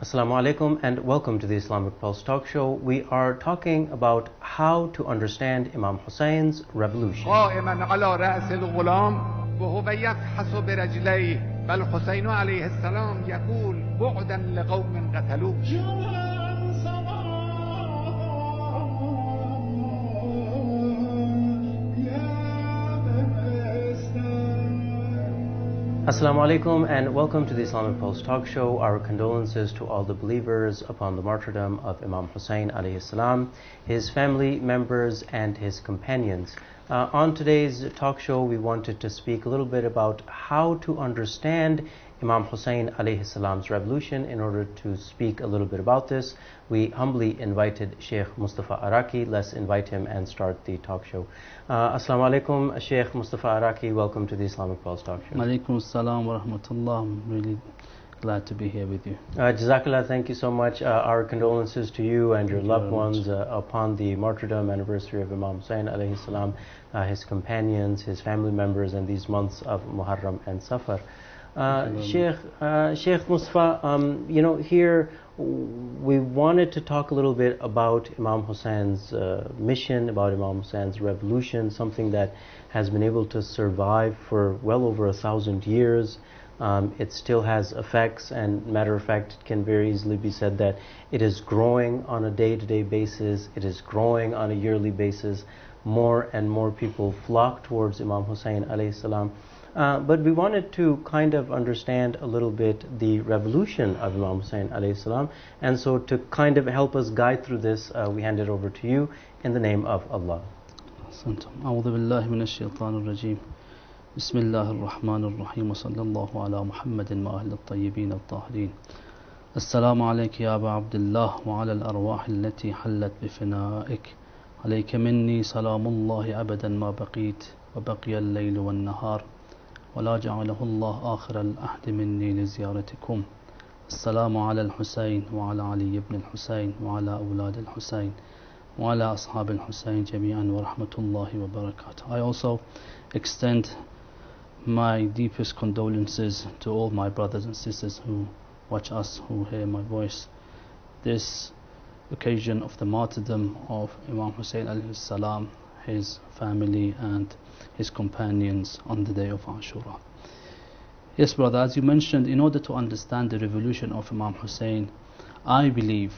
Assalamu alaikum and welcome to the Islamic Pulse Talk Show. We are talking about how to understand Imam Hussein's revolution. قائما على رأس الغلام وهو يفحص برجليه بل حسين عليه السلام يقول بعدا لقوم قتلوه. Assalamu alaikum and welcome to the Islamic Pulse Talk Show. Our condolences to all the believers upon the martyrdom of Imam Hussein alayhi salam, his family members and his companions. On today's talk show, we wanted to speak a little bit about how to understand Imam Hussein alayhi salam's revolution. In order to speak a little bit about this, we humbly invited Sheikh Mustafa Araki. Let's invite him and start the talk show. Assalamu alaikum, Sheikh Mustafa Araki. Welcome to the Islamic Pulse Talk Show. Alaikum assalam wa rahmatullah. I'm really glad to be here with you. Jazakallah, thank you so much. Our condolences to you and your loved ones upon the martyrdom anniversary of Imam Hussein alayhi salam, his companions, his family members, and these months of Muharram and Safar. Sheikh Mustafa, here we wanted to talk a little bit about Imam Hussein's mission, about Imam Hussein's revolution, something that has been able to survive for well over 1,000 years. It still has effects, and matter of fact, it can very easily be said that it is growing on a day-to-day basis, it is growing on a yearly basis. More and more people flock towards Imam Hussein alayhi salam. But we wanted to kind of understand a little bit the revolution of Imam Hussein alayhi salam, and so to kind of help us guide through this, we hand it over to you in the name of Allah. أعوذ بالله من الشيطان الرجيم بسم الله الرحمن الرحيم وصلى الله على محمد وآله الطيبين الطاهرين السلام عليك يا أبا عبد الله وعلى الأرواح التي حلت بفنائك عليك مني سلام الله أبدا ما بقيت وبقي الليل والنهار ولا جعله الله آخر العهد مني لزيارتكم السلام على الحسين وعلى علي بن الحسين وعلى أولاد الحسين وعلى أصحاب الحسين جميعا ورحمة الله وبركاته. I also extend my deepest condolences to all my brothers and sisters who watch us, who hear my voice. This occasion of the martyrdom of Imam Hussein alayhi salam, his family and his companions on the day of Ashura. Yes, brother, as you mentioned, in order to understand the revolution of Imam Hussein, I believe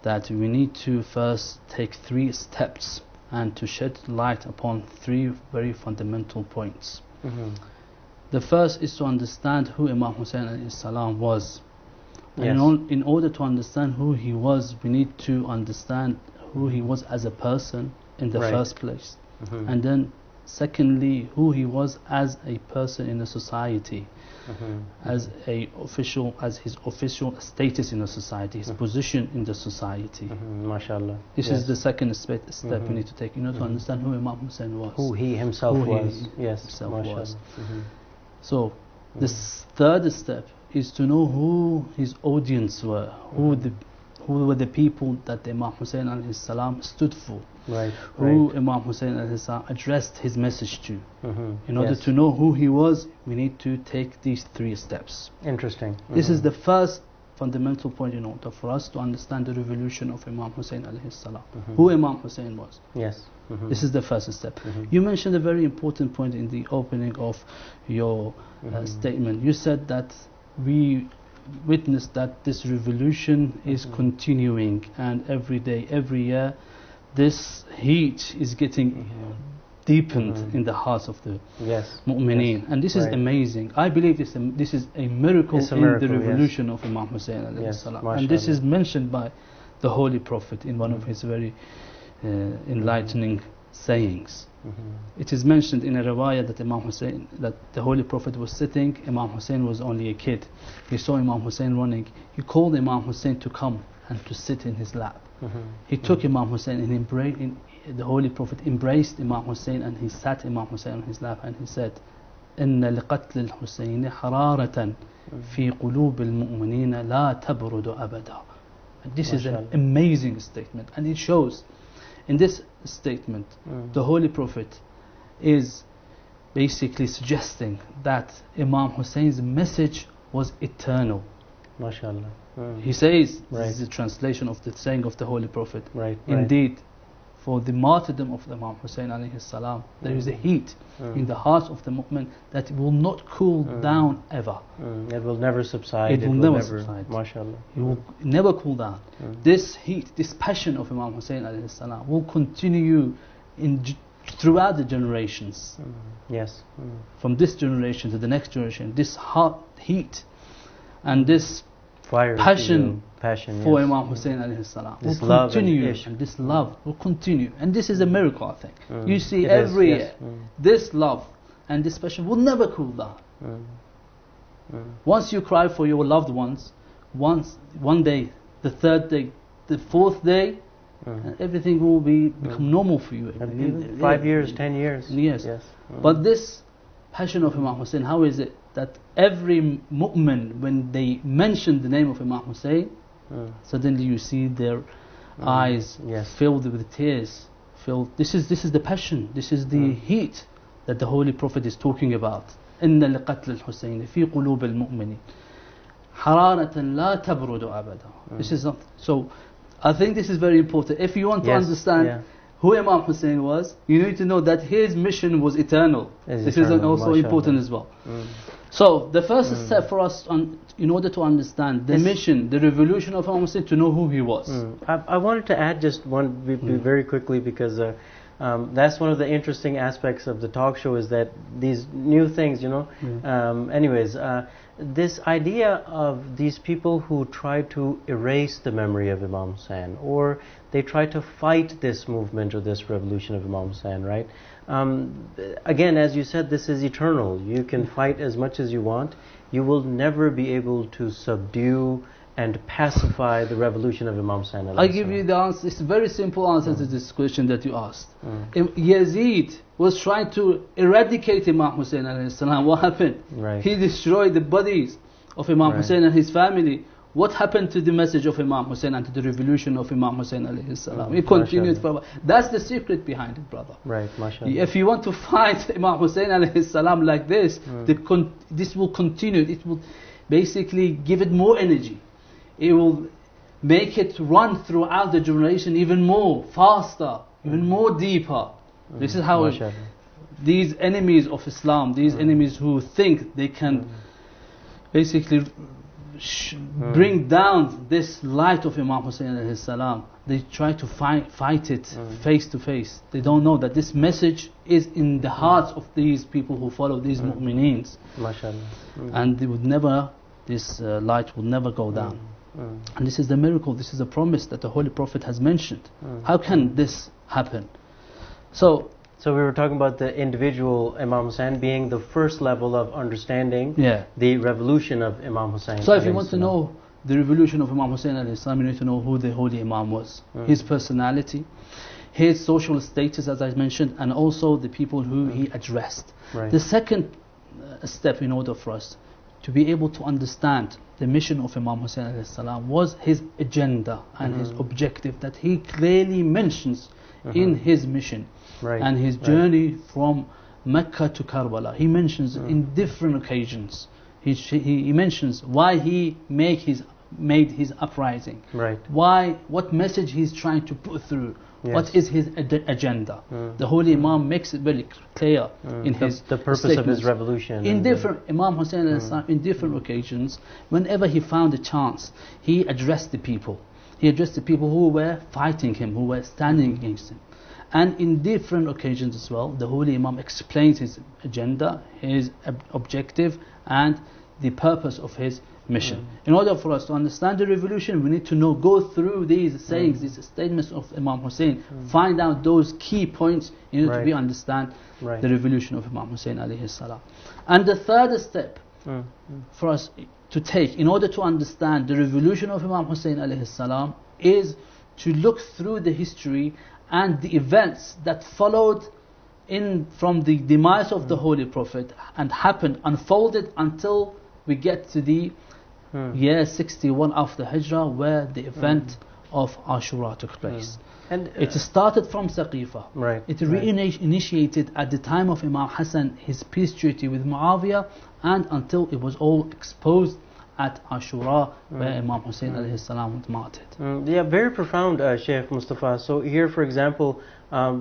that we need to first take 3 steps and to shed light upon 3 very fundamental points. The first is to understand who Imam Hussein alayhi salam was. Yes. In order to understand who he was, we need to understand who he was as a person in the first place. And then secondly, who he was as a person in a society, as his official status in the society, his position in the society. MashaAllah. This is the second step we need to take in order to understand who Imam Hussein was. Who he himself was. Was. So the third step is to know who his audience were, who were the people that Imam Hussein alayhi salam stood for, who Imam Hussein alayhi salam addressed his message to. In order to know who he was, we need to take these 3 steps. Interesting. This is the first fundamental point in order for us to understand the revolution of Imam Hussein alayhi salam, who Imam Hussein was. Yes. This is the first step. You mentioned a very important point in the opening of your statement. You said that we witnessed that this revolution is continuing, and every day, every year, this heat is getting deepened in the hearts of the mu'mineen. And this is amazing. I believe this is a miracle in the revolution of Imam Hussein alayhi salam. And this is mentioned by the Holy Prophet in one of his very enlightening sayings. It is mentioned in a riwayah that Imam Hussein, that the Holy Prophet was sitting, Imam Hussein was only a kid. He saw Imam Hussein running. He called Imam Hussein to come and to sit in his lap. He took Imam Hussein and the Holy Prophet embraced Imam Hussein, and he sat Imam Hussein on his lap, and he said, إن لقتل الحسين حرارة في قلوب المؤمنين لا تبرد أبدا. This is an amazing statement, and it shows in this statement the Holy Prophet is basically suggesting that Imam Hussein's message was eternal. MashaAllah. He says, Right. this is a translation of the saying of the Holy Prophet. Right. Indeed, for the martyrdom of Imam Hussein alayhi salam, there is a heat in the heart of the mu'min that will not cool down ever. It will never subside. It will never subside. MashaAllah. It will never cool down. This heat, this passion of Imam Hussein alayhi salam will continue throughout the generations. Yes. From this generation to the next generation, this hot heat and this Fire. passion for yes. Imam Hussein alayhi salam will This love continue, and ish. and this love will continue, and this is a miracle, I think. You see, It is, every yes. year this love and this passion will never cool down. Once you cry for your loved ones, one day, the third day, the fourth day, and everything will become normal for you. Even 5 years, 10 years. Yes. Yes. But this passion of Imam Hussein, how is it that every mu'min, when they mention the name of Imam Hussein, suddenly you see their eyes Yes. filled with tears. This is the passion, this is the heat that the Holy Prophet is talking about. إن لقتل الحسين في قلوب المؤمنين حرارة لا تبرد أبدا. This is not so. I think this is very important. If you want to understand who Imam Hussein was, you need to know that his mission was eternal. This is also important as well. So the first step for us in order to understand the mission, the revolution of Imam Hussein, to know who he was. I wanted to add just one very quickly, because that's one of the interesting aspects of the talk show, is that these new things, anyways, this idea of these people who try to erase the memory of Imam Hussein, or they try to fight this movement or this revolution of Imam Hussein, right? Again, as you said, this is eternal. You can fight as much as you want. You will never be able to subdue and pacify the revolution of Imam Hussein. I give you the answer. It's a very simple answer to this question that you asked. Yazid was trying to eradicate Imam Hussein alayhi salam. What happened? Right. He destroyed the bodies of Imam Hussein and his family. What happened to the message of Imam Hussein and to the revolution of Imam Hussein alayhi salam? He continued forever. That's the secret behind it, brother. Right, mashallah. If you want to fight Imam Hussein alayhi salam like this, this will continue. It will basically give it more energy. It will make it run throughout the generation even more, faster, even more deeper. This is how these enemies of Islam, these enemies who think they can basically bring down this light of Imam Hussein alayhi salam, they try to fight it face to face. They don't know that this message is in the hearts of these people who follow these mu'mineens. And they would never, this light will never go down. And this is the miracle, this is a promise that the Holy Prophet has mentioned. How can this happen? So we were talking about the individual Imam Hussein being the first level of understanding the revolution of Imam Hussein. So if you want to know the revolution of Imam Hussein alayhi salam, you need to know who the Holy Imam was, his personality, his social status, as I mentioned, and also the people who he addressed. The second step in order for us to be able to understand the mission of Imam Hussein alayhi salam was his agenda and his objective that he clearly mentions in his mission and his journey from Mecca to Karbala. He mentions in different occasions. He mentions why he made his uprising. What message he's trying to put through. What is his agenda? The Holy Imam makes it very clear in the purpose of his revolution. In different Imam Hussein in different occasions, whenever he found a chance, he addressed the people. He addressed the people who were fighting him, who were standing against him. And in different occasions as well, the Holy Imam explains his agenda, his objective, and the purpose of his mission. In order for us to understand the revolution, we need to go through these sayings, these statements of Imam Hussein, find out those key points in order to understand the revolution of Imam Hussein alayhi salam. And the third step for us to take in order to understand the revolution of Imam Hussein alayhi salam is to look through the history and the events that followed from the demise of the Holy Prophet and happened, unfolded until we get to the year 61 after Hijrah, where the event of Ashura took place. And it started from Saqifa. It initiated at the time of Imam Hassan, his peace treaty with Muawiyah, and until it was all exposed at Ashura, where Imam Hussein alayhi salam was martyred. Yeah, very profound, Shaykh Mustafa. So here, for example,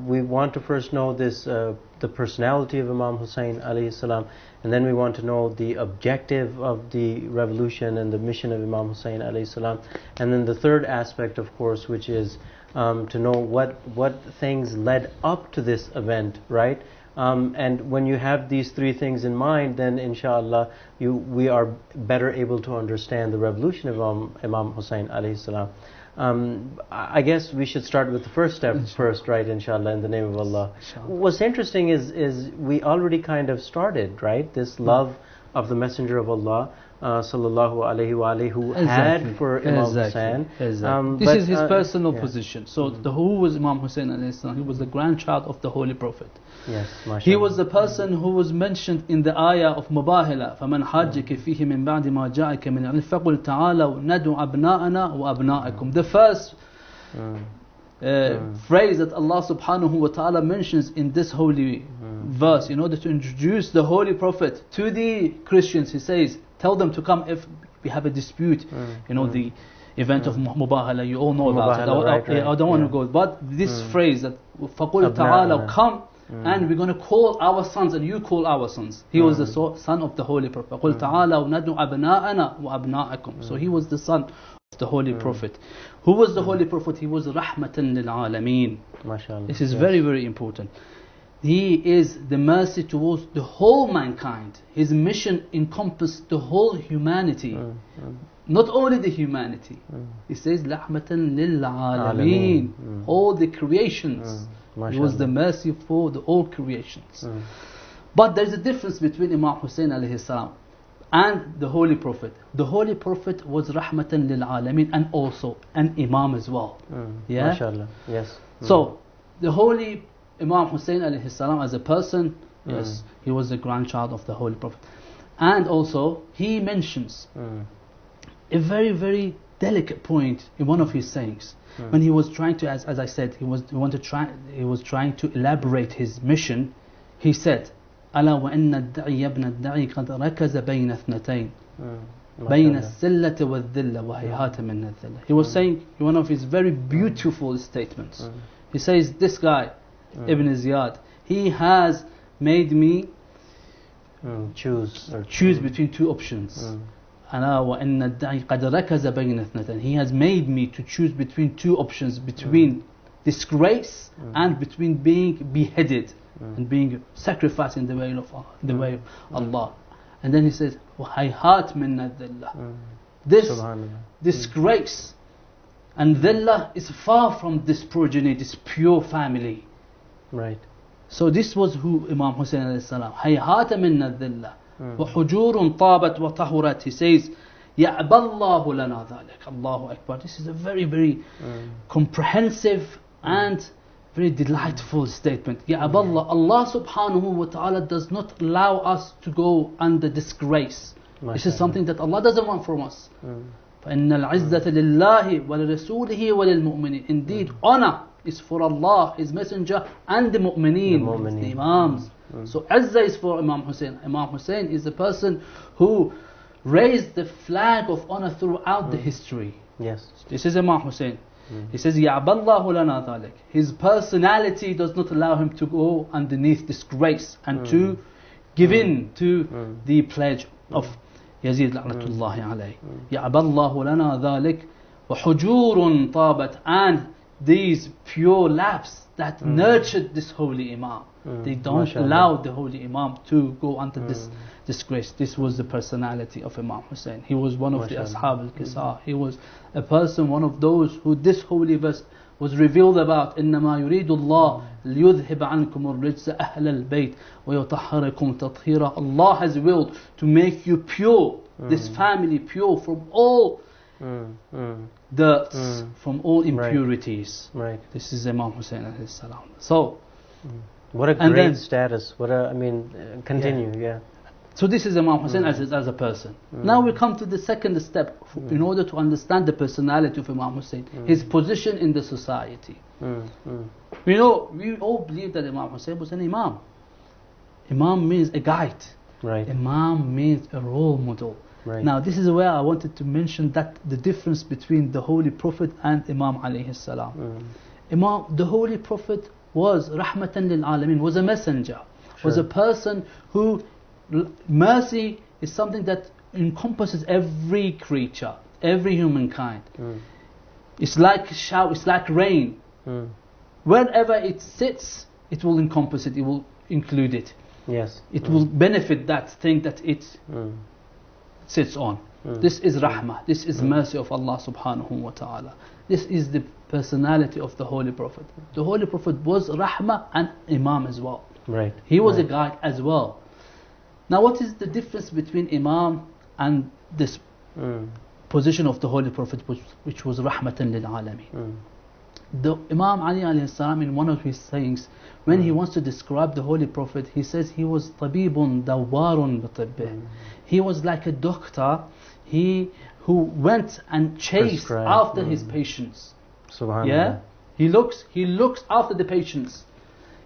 we want to first know this, the personality of Imam Hussein alayhi salam, and then we want to know the objective of the revolution and the mission of Imam Hussein alayhi salam, and then the third aspect, of course, which is to know what things led up to this event, right? And when you have these three things in mind, then inshallah we are better able to understand the revolution of Imam Hussein alayhi salam. I guess we should start with the first step first, right? Inshallah, in the name of Allah. What's interesting is we already kind of started, right? This love of the Messenger of Allah, sallallahu alaihi wa alihi, who had for Imam Hussein. This is his personal position. So who was Imam Hussein alayhi salam? He was the grandchild of the Holy Prophet. Yes, he was the person who was mentioned in the ayah of Mubahila. فَمَنْ حَاجَّكَ فِيهِ مِنْ بَعْدِ مَا جَاءَكَ مِنْ الْعِلْمِ فَقُلْ تَعَالَوْا نَدْعُ أَبْنَاءَنَا وَأَبْنَاءَكُمْ. The first phrase that Allah subhanahu wa ta'ala mentions in this holy verse, in order to introduce the Holy Prophet to the Christians, he says, tell them to come if we have a dispute. You know, the event of Mubahala, you all know about it. I don't want to go, but this phrase that فَقُلْ تَعَالَوْا, come, and we're going to call our sons and you call our sons. He was the son of the Holy Prophet. قُلْ تَعَالَوْا نَدْعُ أَبْنَاءَنَا وَأَبْنَاءَكُمْ. So he was the son of the Holy Prophet. Who was the Holy Prophet? He was رَحْمَةً لِلْعَالَمِينَ. MashaAllah. This is very, very important. He is the mercy towards the whole mankind. His mission encompassed the whole humanity. Not only the humanity. He says رَحْمَةً لِلْعَالَمِينَ. All the creations. He was the mercy for all creations. But there's a difference between Imam Hussein alayhi salam and the Holy Prophet. The Holy Prophet was rahmatan lil alameen and also an Imam as well. Yeah? MashaAllah. Yes. So the Holy Imam Hussein alayhi salam as a person, yes, he was the grandchild of the Holy Prophet. And also he mentions a very, very delicate point in one of his sayings. When he was trying to, as I said, he was trying to elaborate his mission. He said, ألا وإن الدعي ابن الدعي قد ركز بين اثنتين بين السلة والذلة وهيهات من الذلة. He was saying one of his very beautiful statements. He says, this guy, Ibn Ziyad, he has made me choose between two options. ألا وإن الداعي قد ركز بين اثنتين. He has made me to choose between two options, between disgrace and between being beheaded and being sacrificed in the way of Allah. And then he says, وَهَيْهَاتْ مِنَّ الذِّلَّةِ. This disgrace and dhillah is far from this progeny, this pure family. Right. So this was who Imam Hussein alayhi salam. هَيْهَاتَ مِنَّ الذِّلَّةِ وَحُجُورٌ طَابَتْ وَطَهُرَتْ. He says, يَعْبَ اللَّهُ لَنَا ذَلِكَ. Allahu Akbar. This is a very, very comprehensive and very delightful statement. يَعْبَ اللَّهُ. Allah subhanahu wa ta'ala does not allow us to go under disgrace. This is something that Allah doesn't want from us. فَإِنَّ الْعِزَّةَ لِلَّهِ وَلِرَسُولِهِ وَلِلْمُؤْمِنِينَ. Indeed, honor is for Allah, His Messenger, and the mu'mineen, the Imams. So Izzah is for Imam Hussein. Imam Hussein is the person who raised the flag of honor throughout the history. Yes. This is Imam Hussein. He says, يَعْبَ اللَّهُ لَنَا ذَلِكَ. His personality does not allow him to go underneath disgrace and to give in to the pledge of Yazid la'natullahi alayhi. يَعْبَ اللَّهُ لَنَا ذَلِكَ وَحُجُورٌ طَابَتْ. And these pure laps that nurtured this holy Imam. They don't allow the holy Imam to go under this disgrace. This was the personality of Imam Hussein. He was one of the Ashab al-Kisah. He was a person, one of those who this holy verse was revealed about. إِنَّمَا يُرِيدُ اللَّهُ لِيُذْهِبَ عَنْكُمُ الرِّجْسَ أَهْلَ الْبَيْتِ وَيُطَهِّرَكُمْ تَطْهِيرًا. Allah has willed to make you pure, this family pure from all dirt, from all impurities. Right. This is Imam Hussein alayhi salam. So, what a great status. What a, I mean, continue, yeah. So this is Imam Hussein as a person. Now we come to the second step in order to understand the personality of Imam Hussein, his position in the society. We know, we all believe that Imam Hussein was an Imam. Imam means a guide. Right. Imam means a role model. Right. Now this is where I wanted to mention that the difference between the Holy Prophet and Imam alayhi salam. The Holy Prophet was rahmatan lil alameen, was a messenger, was a person who, mercy is something that encompasses every creature, every humankind. It's like a shower, it's like rain. Wherever it sits, it will encompass it, it will include it. Yes. It will benefit that thing that it sits on. This is rahmah, this is mercy of Allah subhanahu wa ta'ala. This is the personality of the Holy Prophet. The Holy Prophet was rahmah and imam as well. Right. He was a guide as well. Now what is the difference between imam and this position of the Holy Prophet, which was rahmatan lil alameen? The Imam Ali alayhi salam, in one of his sayings, when he wants to describe the Holy Prophet, he says he was tabibun dawarun bitibbih. He was like a doctor, who went and chased after his patients. Subhanallah. Yeah, he looks after the patients.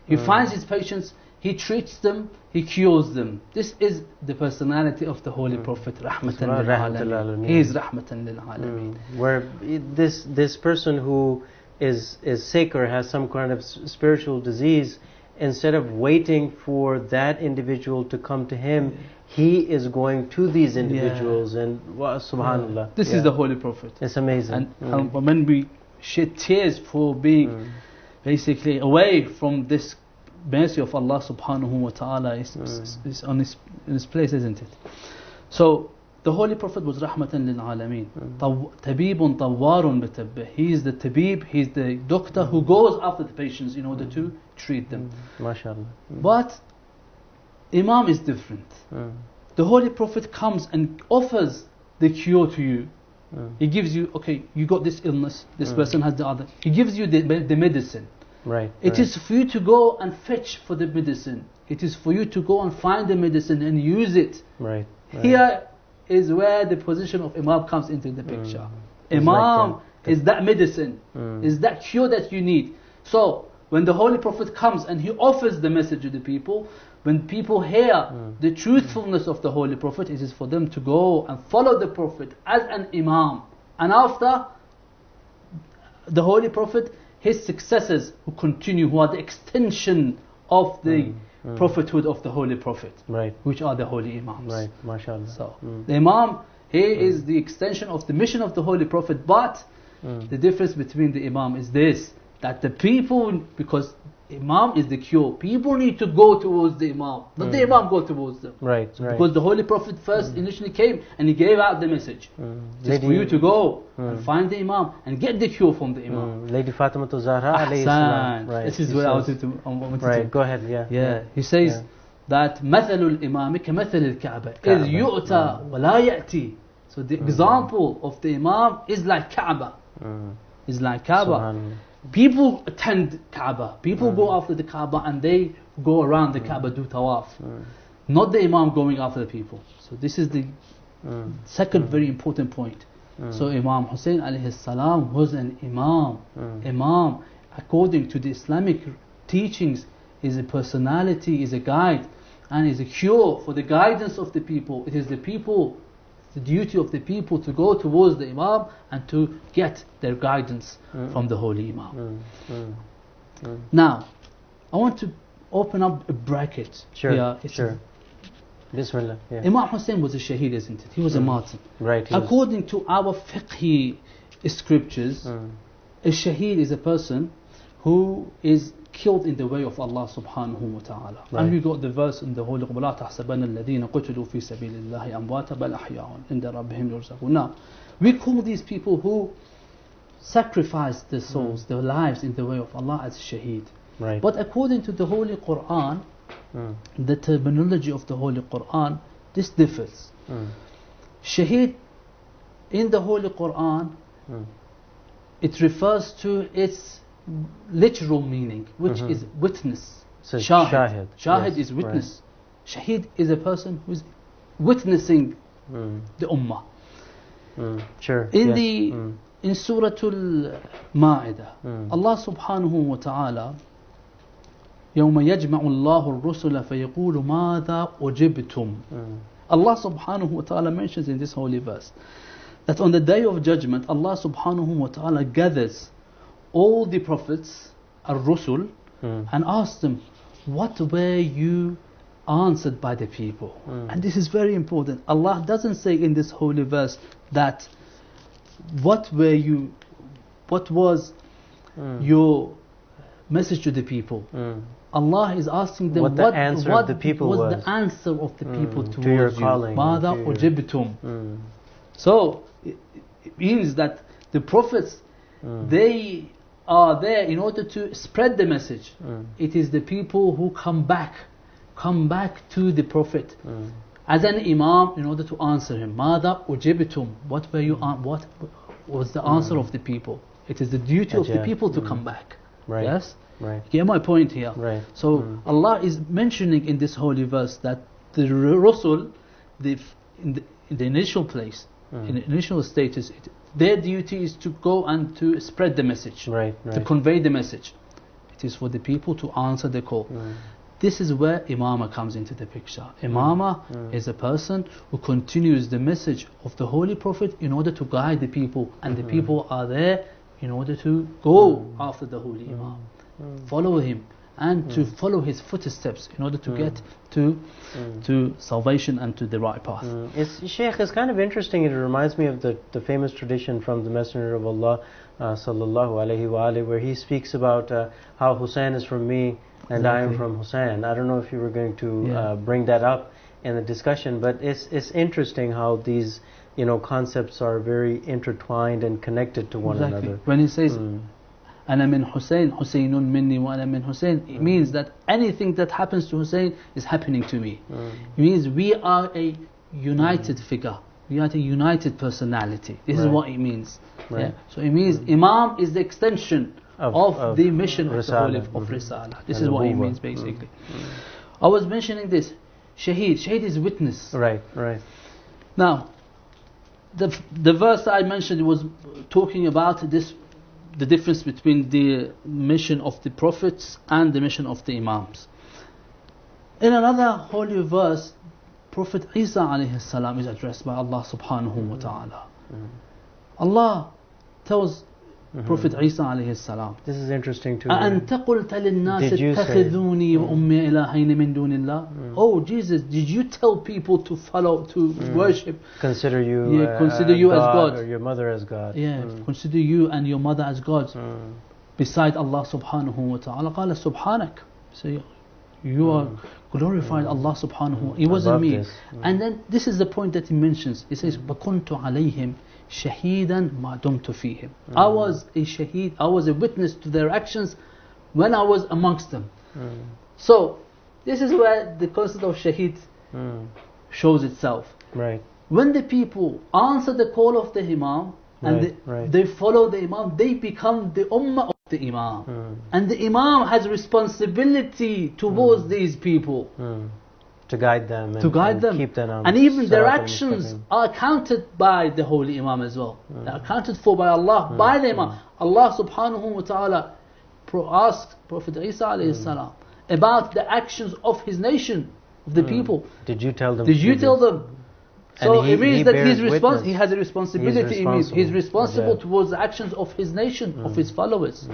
He finds his patients, he treats them, he cures them. This is the personality of the Holy Prophet, rahmatan lil alameen. He is rahmatan lil alameen. Where this person who is sick or has some kind of spiritual disease, instead of waiting for that individual to come to him, he is going to these individuals and subhanallah. This is the Holy Prophet. It's amazing. And when we shed tears for being basically away from this mercy of Allah subhanahu wa ta'ala, is in his place, isn't it? So the Holy Prophet was rahmatan lil alameen. Tabibun tawarun bitibbih. He is the tabib, he is the doctor who goes after the patients in order to treat them. MashaAllah. But Imam is different. The Holy Prophet comes and offers the cure to you. He gives you, okay, you got this illness, this person has the other. He gives you the medicine. Right. It is for you to go and fetch for the medicine. It is for you to go and find the medicine and use it. Right. Here is where the position of Imam comes into the picture. Imam is that medicine, is that cure that you need. So when the Holy Prophet comes and he offers the message to the people, when people hear the truthfulness of the Holy Prophet, it is for them to go and follow the Prophet as an Imam. And after the Holy Prophet, his successors who continue, who are the extension of the prophethood of the Holy Prophet, which are the Holy Imams. Right, mashallah. So the Imam, he is the extension of the mission of the Holy Prophet, but the difference between the Imam is this, that the people, because Imam is the cure, people need to go towards the Imam, not the Imam go towards them. Right. Because the Holy Prophet first initially came and he gave out the message. It's for you to go and find the Imam and get the cure from the Imam. Lady Fatima Zahra alayhi salam. Right. This is what I wanted to Right, go ahead, yeah. He says that مثل الإمام كمثل الكعبة إذ يؤتى ولا يأتي. So the example of the Imam is like Kaaba. Is like Kaaba. People attend Kaaba. People go after the Kaaba and they go around the Kaaba, do tawaf. Not the Imam going after the people. So this is the second very important point. So Imam Hossein alayhi salam was an Imam. Imam, according to the Islamic teachings, is a personality, is a guide, and is a cure for the guidance of the people. It is the people, the duty of the people to go towards the Imam and to get their guidance from the Holy Imam. Now, I want to open up a bracket. Sure. Bismillah. Imam Hussein was a shaheed, isn't it? He was a martyr. Right. According to our fiqhi scriptures, a shaheed is a person who is killed in the way of Allah subhanahu wa ta'ala. And we got the verse in the Holy Quran, لا تحسبن الذين قتلوا في سبيل الله أمواتا بل أحياء عند ربهم يرزقون. Now, we call these people who sacrifice their souls, their lives in the way of Allah as shaheed. Right. But according to the Holy Quran, the terminology of the Holy Quran, this differs. Shaheed in the Holy Quran, it refers to its literal meaning, which is witness. So Shahid. Shahid Yes, is witness. Shaheed is a person who is witnessing the Ummah. Sure. In Surah Al-Ma'idah, Allah subhanahu wa ta'ala, يوم يجمع الله الرسل فيقول ماذا أجبتم Allah subhanahu wa ta'ala mentions in this holy verse that on the day of judgment, Allah subhanahu wa ta'ala gathers all the prophets, ar-rusul, and asks them, what were you answered by the people? And this is very important. Allah doesn't say in this holy verse that what was your message to the people. Allah is asking them what the answer of the people was. The answer of the people to your towards calling, you. ماذا أجبتم. So it means that the prophets, they are there in order to spread the message. It is the people who come back to the prophet as an imam in order to answer him. ماذا أجبتم. What was the answer of the people? It is the duty of the people to come back. Right. Yes? Right. You get my point here? Right. So Allah is mentioning in this holy verse that the Rasul, in the initial place, in the initial status, their duty is to go and to spread the message, to convey the message. It is for the people to answer the call. This is where Imama comes into the picture. Imama is a person who continues the message of the Holy Prophet in order to guide the people, and the people are there in order to go after the Holy Imam, follow him, and to follow his footsteps in order to get to salvation and to the right path. Shaykh, it's kind of interesting. It reminds me of the famous tradition from the Messenger of Allah sallallahu alaihi wa alihi, where he speaks about how Hossein is from me and I am from Hossein. I don't know if you were going to bring that up in the discussion, but it's interesting how these concepts are very intertwined and connected to one another. When he says أنا من حسين حسين مني وأنا من Hussein, it means that anything that happens to Hussein is happening to me. It means we are a united figure, we are a united personality. This is what it means. Yeah? So it means Imam is the extension of the mission of the Holy of Risala. This is what it means basically. I was mentioning this. Shaheed is witness. Right. Now, the verse I mentioned was talking about the difference between the mission of the prophets and the mission of the Imams. In another holy verse, Prophet Isa alayhi salam is addressed by Allah subhanahu wa ta'ala. Allah tells Prophet Isa alayhi salam, this is interesting too. أَأَنْتَ قُلْتَ لِلنَّاسِ اتَّخِذُونِي وَأُمِّي إِلَهَيْنِ مِن دُونِ اللَّهِ. Oh Jesus, did you tell people to worship, consider you as God, or your mother as God? Consider you and your mother as gods beside Allah subhanahu wa ta'ala. قال سبحانك. So you are glorified Allah subhanahu wa ta'ala. It wasn't me. And then this is the point that he mentions. He says وَكُنْتُ عَلَيْهِمْ shahidan ma dumtu fihim. I was a shaheed, I was a witness to their actions when I was amongst them. So this is where the concept of shaheed shows itself. Right. When the people answer the call of the Imam and they follow the Imam, they become the ummah of the Imam. And the Imam has responsibility towards these people. To guide them and keep them on. And even their actions are counted by the Holy Imam as well. They are counted for by Allah, by the Imam. Allah subhanahu wa ta'ala asked Prophet Isa alayhi salam about the actions of his nation, of the people. Did you tell them? So it means that he has a responsibility. It means he's responsible towards the actions of his nation, of his followers.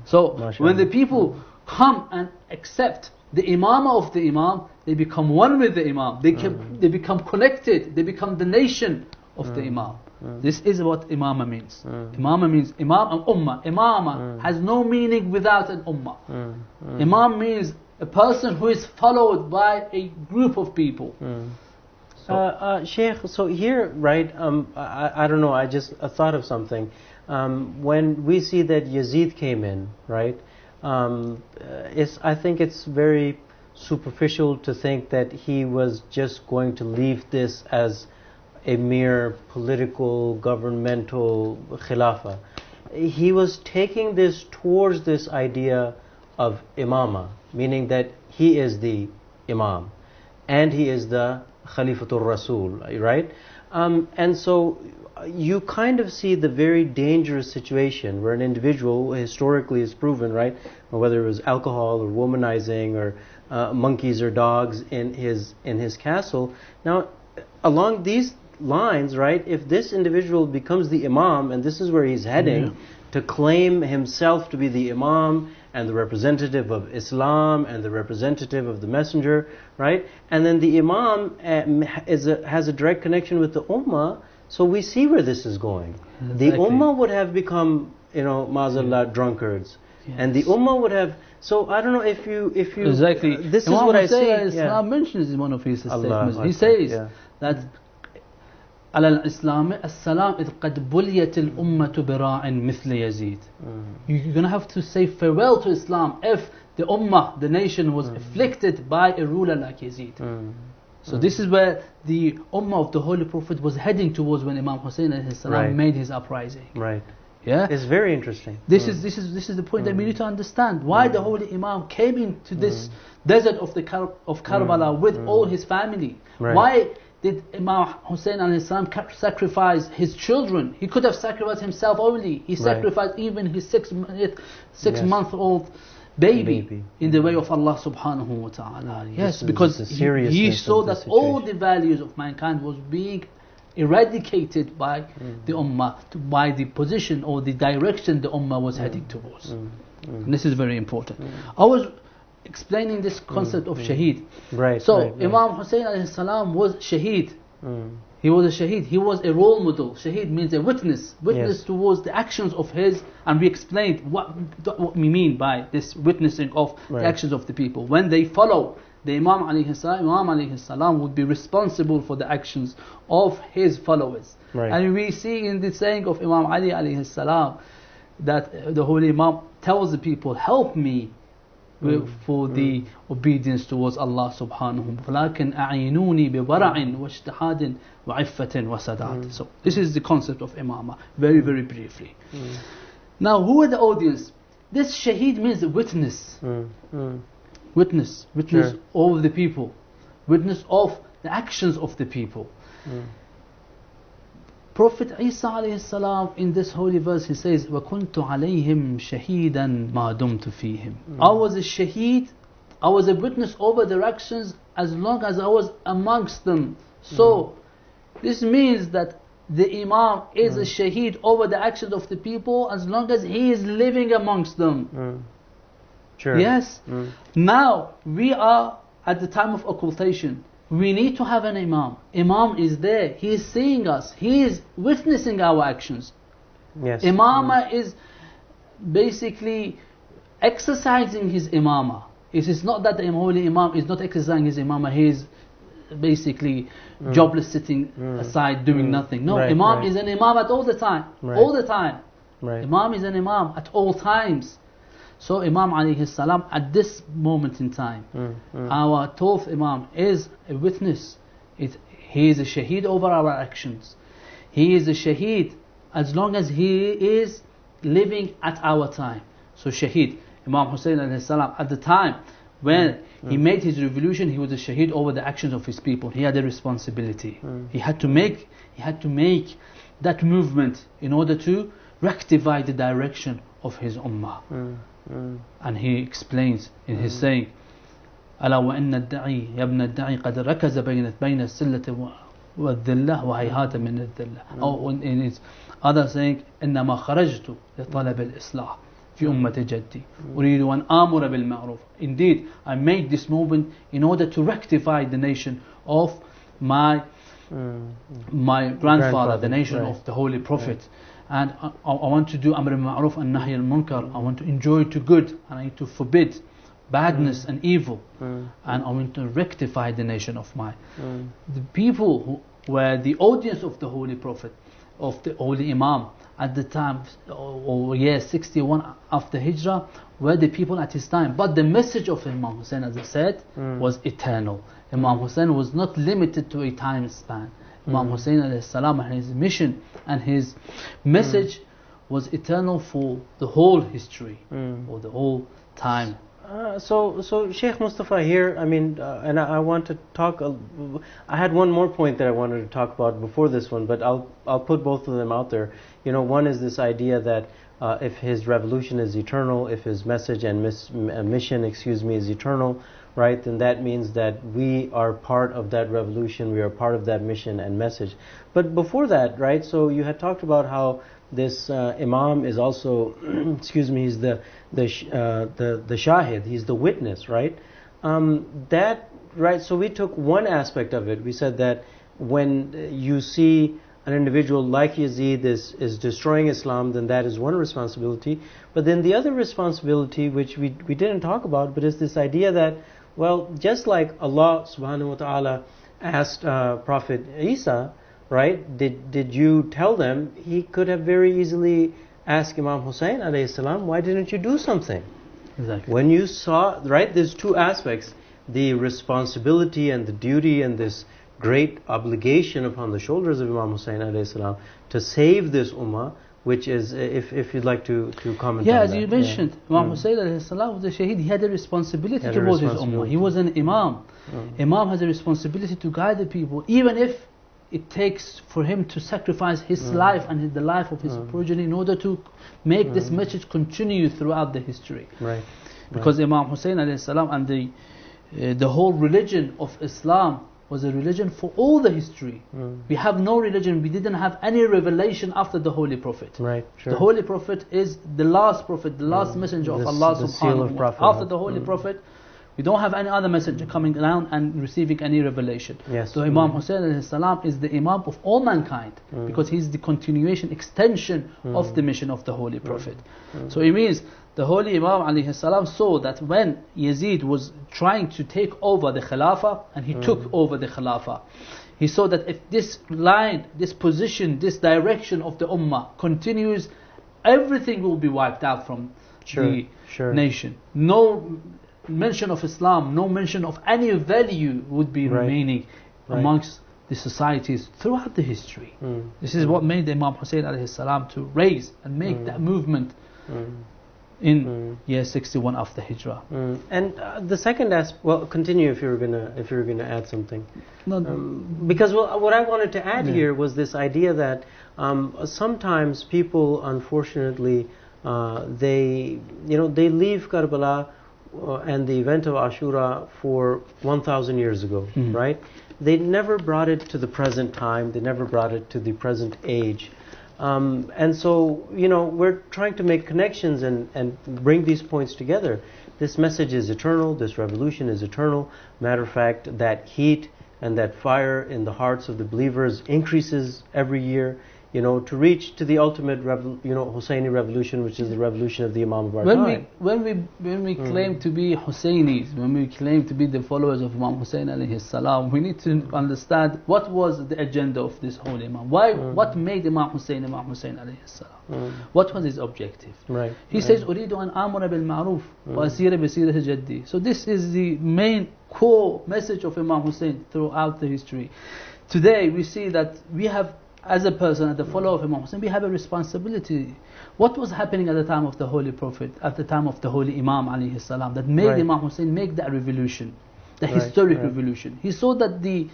So when the people come and accept the imamah of the Imam, they become one with the Imam. They become connected. They become the nation of the Imam. This is what imamah means. Imamah means Imam and Ummah. Imamah has no meaning without an Ummah. Imam means a person who is followed by a group of people. Sheikh, so here, right, I don't know, I just thought of something. When we see that Yazid came in, right, I think it's very superficial to think that he was just going to leave this as a mere political, governmental khilafah. He was taking this towards this idea of imamah, meaning that he is the imam and he is the Khalifatul Rasul, right? And so you kind of see the very dangerous situation where an individual historically is proven, right, whether it was alcohol or womanizing or monkeys or dogs in his castle. Now, along these lines, right, if this individual becomes the imam, and this is where he's heading, to claim himself to be the imam and the representative of Islam and the representative of the messenger, right, and then the imam has a direct connection with the ummah. So we see where this is going. Exactly. The ummah would have become, maazallah, drunkards. Yes. And the ummah would have. So I don't know if you. Exactly. This Imam is what Hussein I see. Islam mentions in one of his statements. He Allah, says that على الإسلام السلام إذ قد بليت الأمة براع مثل يزيد. You're going to have to say farewell to Islam if the ummah, the nation, was afflicted by a ruler like Yazid. So this is where the ummah of the Holy Prophet was heading towards when Imam Hussein made his uprising. Right. Yeah. It's very interesting. This is the point that we need to understand. Why the Holy Imam came into this desert of Karbala with all his family. Right. Why did Imam Hussein sacrifice his children? He could have sacrificed himself only. He sacrificed even his six-month-old baby in the way of Allah subhanahu wa ta'ala. Yes, because he saw that all the values of mankind was being eradicated by the ummah, by the position or the direction the ummah was heading towards. And this is very important. I was explaining this concept of shaheed. Right. So Imam Hussein alayhi salam was shaheed. He was a shaheed. He was a role model. Shaheed means a witness towards the actions of his. And we explained what we mean by this witnessing of the actions of the people. When they follow the Imam alayhi salam would be responsible for the actions of his followers. Right. And we see in the saying of Imam Ali alayhi salam that the Holy Imam tells the people, help me for the obedience towards Allah subhanahu wa ta'ala. فَلَكِنْ أَعِينُونِي بِوَرَعٍ وَاجْتِهَادٍ وَعِفَّةٍ وَسَدَاةٍ. So this is the concept of imamah, very very briefly. Now who are the audience? This shaheed means witness. Witness of the people, witness of the actions of the people. Prophet Isa alayhi salam in this holy verse, he says, وَكُنْتُ عَلَيْهِمْ شَهِيدًا مَا دُمْتُ فِيهِمْ. I was a shaheed, I was a witness over their actions as long as I was amongst them. So this means that the Imam is a shaheed over the actions of the people as long as he is living amongst them. Sure. Yes. Now we are at the time of occultation. We need to have an Imam. Imam is there. He is seeing us. He is witnessing our actions. Yes. Imamah is basically exercising his Imamah. It is not that the Holy Imam is not exercising his Imamah. He is basically jobless, sitting aside, doing nothing. No, Imam is an Imam at all the time. All the time. Imam is an Imam at all times. So Imam alayhi salam at this moment in time, our 12th Imam is a witness. He is a shaheed over our actions. He is a shaheed as long as he is living at our time. So shaheed, Imam Hussein alayhi salam at the time when he made his revolution, he was a shaheed over the actions of his people. He had a responsibility. He had to make that movement in order to rectify the direction of his ummah. And he explains in his saying, ألا وإن الدعي يا ابن الدعي قد ركز بين السلة والذلة وهيهات من الذلة. Or in his other saying, إنما خرجت لطلب الإصلاح في أمة جدي أريد أن آمر بالمعروف. Indeed, I made this movement in order to rectify the nation of my grandfather, the nation of the Holy Prophet. And I want to do Amr al-Ma'ruf and Nahy al-Munkar. I want to enjoy to good and I need to forbid badness and evil. And I want to rectify the nation of mine. The people who were the audience of the Holy Prophet, of the Holy Imam at the time, or year 61 after Hijrah, were the people at his time. But the message of Imam Hussein, as I said, was eternal. Imam Hussein was not limited to a time span. Imam Hussein alayhi salam and his mission and his message was eternal for the whole history or the whole time So Sheikh Mustafa here, I mean, and I want to talk, I had one more point that I wanted to talk about before this one, but I'll put both of them out there. You know, one is this idea that if his revolution is eternal, if his message and mission, is eternal, right, then that means that we are part of that revolution, we are part of that mission and message. But before that, right, so you had talked about how this Imam is also, he's the shahid, he's the witness, right? Right, so we took one aspect of it. We said that when you see an individual like Yazid is destroying Islam, then that is one responsibility. But then the other responsibility, which we didn't talk about, but is this idea that, well, just like Allah subhanahu wa ta'ala asked Prophet Isa, right, did you tell them? He could have very easily asked Imam Hossein alayhi salam, why didn't you do something? Exactly. When you saw, right, there's two aspects, the responsibility and the duty and this great obligation upon the shoulders of Imam Hussein alayhi salam to save this ummah, which is, if you'd like to comment on that. Yeah, as you mentioned, Imam Hussein alayhi salam was a shaheed. He had a responsibility towards his ummah. He was an imam. Imam has a responsibility to guide the people, even if it takes for him to sacrifice his life and the life of his progeny in order to make this message continue throughout the history. Right. Because Imam Hussein alayhi salam and the whole religion of Islam was a religion for all the history. We have no religion, we didn't have any revelation after the Holy Prophet. Right, sure. The Holy Prophet is the last Prophet, the last messenger of Allah subhanahu wa ta'ala. After the Holy Prophet, we don't have any other messenger coming down and receiving any revelation. Yes. So Imam Hussein alayhi salam is the Imam of all mankind, because he's the continuation, extension of the mission of the Holy Prophet. So it means the Holy Imam alayhi salam saw that when Yazid was trying to take over the Khilafah, and he took over the Khilafah, he saw that if this line, this position, this direction of the Ummah continues, everything will be wiped out from the nation. No mention of Islam, no mention of any value would be remaining amongst the societies throughout the history. This is what made Imam Hussein alayhi salam to raise and make that movement in year 61 after Hijrah. And the second aspect, well, continue if you're gonna add something. No, because what I wanted to add here was this idea that sometimes people, unfortunately, they leave Karbala and the event of Ashura for 1,000 years ago, right? They never brought it to the present time. They never brought it to the present age. And so, we're trying to make connections and bring these points together. This message is eternal. This revolution is eternal. Matter of fact, that heat and that fire in the hearts of the believers increases every year, to reach to the ultimate Husseini revolution, which is the revolution of the Imam of our time. When we claim to be Husseinis, when we claim to be the followers of Imam Hussein alayhi salam, we need to understand what was the agenda of this holy Imam. What made Imam Hussein alayhi salam? What was his objective? Right. He says, أريد أن آمر بالمعروف وأسير بسيرة جدي. So this is the main core message of Imam Hussein throughout the history. Today we see that we have, as a person, as a follower of Imam Hussein, we have a responsibility. What was happening at the time of the Holy Prophet, at the time of the Holy Imam alayhi salam, that made Imam Hussein make that revolution, the historic revolution? He saw that the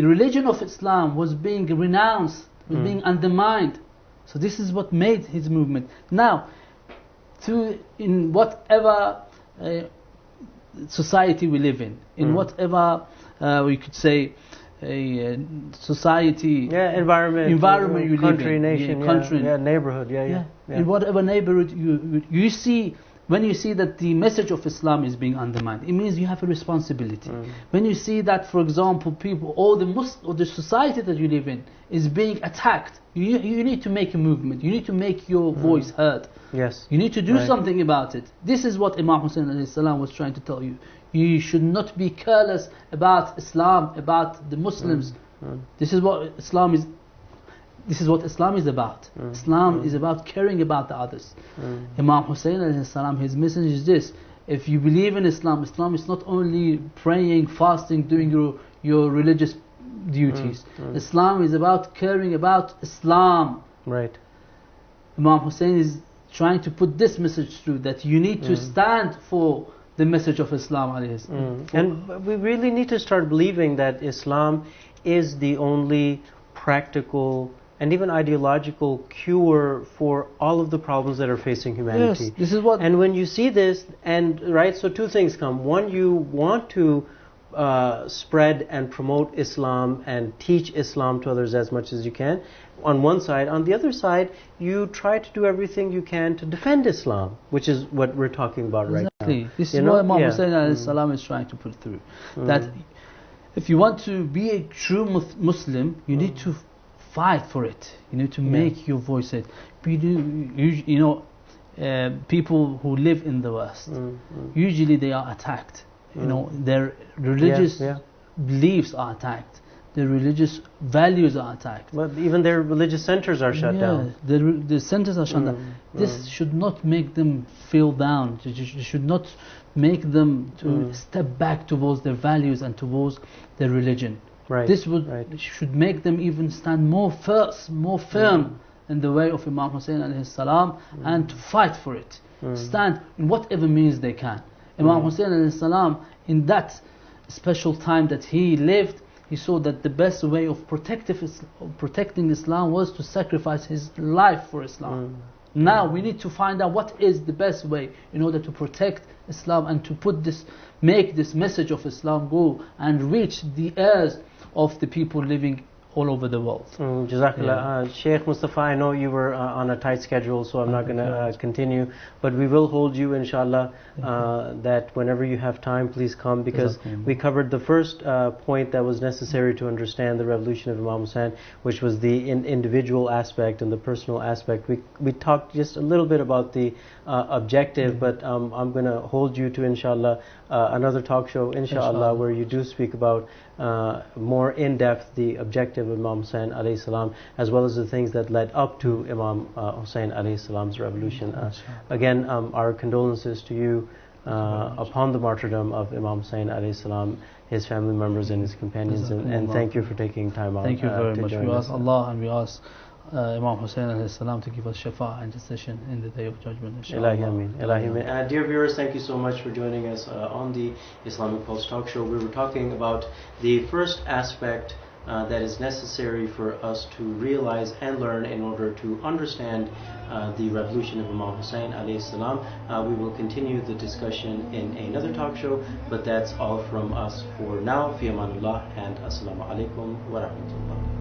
religion of Islam was being renounced, was being undermined. So this is what made his movement. Now, in whatever society we live in whatever we could say a society, environment you country, live in, nation, country, neighborhood, in whatever neighborhood you see, when you see that the message of Islam is being undermined, it means you have a responsibility. When you see that, for example, people or the society that you live in is being attacked, you need to make a movement. You need to make your voice heard. Yes. You need to do something about it. This is what Imam Hussein alayhi salam was trying to tell you. You should not be careless about Islam, about the Muslims. This is what Islam is. This is what Islam is about. Islam is about caring about the others. Imam Hussein alayhi salam, his message is this: if you believe in Islam, Islam is not only praying, fasting, doing your religious duties. Islam is about caring about Islam. Right. Imam Hussein is trying to put this message through, that you need to stand for the message of Islam. And we really need to start believing that Islam is the only practical and even ideological cure for all of the problems that are facing humanity. Yes, this is what. And when you see this, and right, so two things come. One, you want to spread and promote Islam and teach Islam to others as much as you can, on one side. On the other side, you try to do everything you can to defend Islam, which is what we're talking about right now. Exactly. This is what Imam Hussein alayhi salam is trying to put through. That if you want to be a true Muslim, you need to fight for it. You need to make your voice heard. People who live in the West, usually they are attacked. Their religious beliefs are attacked. Their religious values are attacked. But even their religious centers are shut down. The centers are shut down. This should not make them feel down. It should not make them to step back towards their values and towards their religion. Right. This should make them even stand more firm in the way of Imam Hussein alayhi salam, and to fight for it. Stand in whatever means they can. Imam Hussein alayhi salam, in that special time that he lived, he saw that the best way of protecting Islam was to sacrifice his life for Islam. Now we need to find out what is the best way in order to protect Islam and to make this message of Islam go and reach the ears of the people living all over the world. Jazakallah. Sheikh Mustafa, I know you were on a tight schedule, so I'm not going to continue, but we will hold you, inshallah, that whenever you have time, please come, because we covered the first point that was necessary to understand the revolution of Imam Hussein, which was the individual aspect and the personal aspect. We talked just a little bit about the objective, but I'm going to hold you to, inshallah, another talk show, inshallah, where you do speak about more in depth the objective of Imam Hussein alayhi salam, as well as the things that led up to Imam Hussein alayhi salam's revolution. Again, our condolences to you upon the martyrdom of Imam Hussein alayhi salam, his family members and his companions, and thank you for taking time out. Thank you very much. We ask Allah and we ask Imam Hussein alayhi salam to give us shafa and intercession in the day of judgment. Ilahi Ameen. Ilahi Ameen. Dear viewers, thank you so much for joining us on the Islamic Pulse Talk Show. We were talking about the first aspect that is necessary for us to realize and learn in order to understand the revolution of Imam Hussein alayhi salam. We will continue the discussion in another talk show, but that's all from us for now. Fi amanullah, and assalamu alaikum wa rahmatullah.